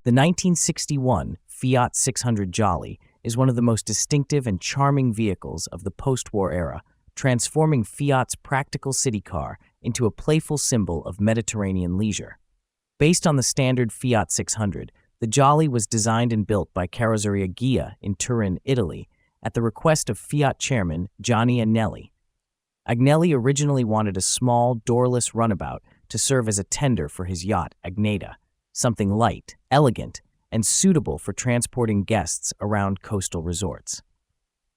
The 1961 Fiat 600 Jolly is one of the most distinctive and charming vehicles of the post-war era, transforming Fiat's practical city car into a playful symbol of Mediterranean leisure. Based on the standard Fiat 600, the Jolly was designed and built by Carrozzeria Ghia in Turin, Italy, at the request of Fiat chairman Gianni Agnelli. Agnelli originally wanted a small, doorless runabout to serve as a tender for his yacht, Agneta, something light, elegant, and suitable for transporting guests around coastal resorts.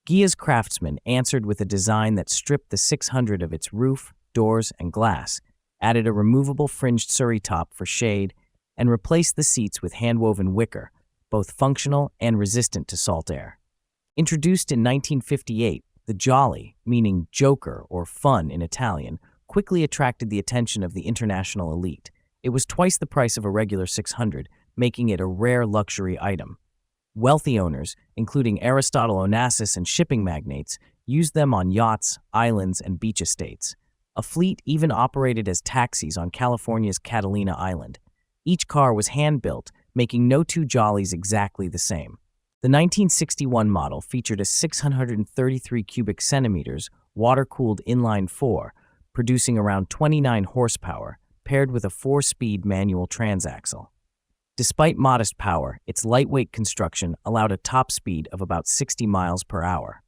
Ghia's craftsmen answered with a design that stripped the 600 of its roof, doors, and glass, added a removable fringed surrey top for shade, and replaced the seats with hand-woven wicker, both functional and resistant to salt air. Introduced in 1958, the Jolly, meaning joker or fun in Italian, quickly attracted the attention of the international elite. It was twice the price of a regular 600, making it a rare luxury item. Wealthy owners, including Aristotle Onassis and shipping magnates, used them on yachts, islands, and beach estates. A fleet even operated as taxis on California's Catalina Island. Each car was hand-built, making no two Jollies exactly the same. The 1961 model featured a 633 cubic centimeters water-cooled inline-4, producing around 29 horsepower, paired with a 4-speed manual transaxle. Despite modest power, its lightweight construction allowed a top speed of about 60 miles per hour.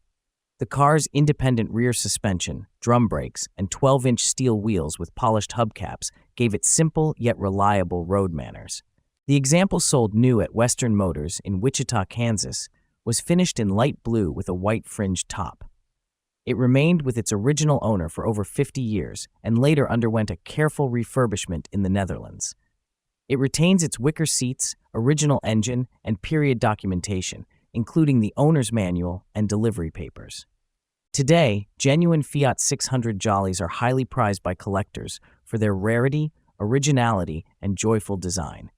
The car's independent rear suspension, drum brakes, and 12-inch steel wheels with polished hubcaps gave it simple yet reliable road manners. The example sold new at Western Motors in Wichita, Kansas, was finished in light blue with a white fringed top. It remained with its original owner for over 50 years and later underwent a careful refurbishment in the Netherlands. It retains its wicker seats, original engine, and period documentation, including the owner's manual and delivery papers. Today, genuine Fiat 600 Jollies are highly prized by collectors for their rarity, originality, and joyful design.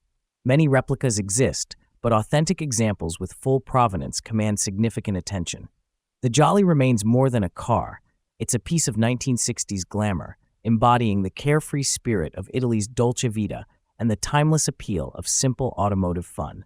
Many replicas exist, but authentic examples with full provenance command significant attention. The Jolly remains more than a car. It's a piece of 1960s glamour, embodying the carefree spirit of Italy's Dolce Vita and the timeless appeal of simple automotive fun.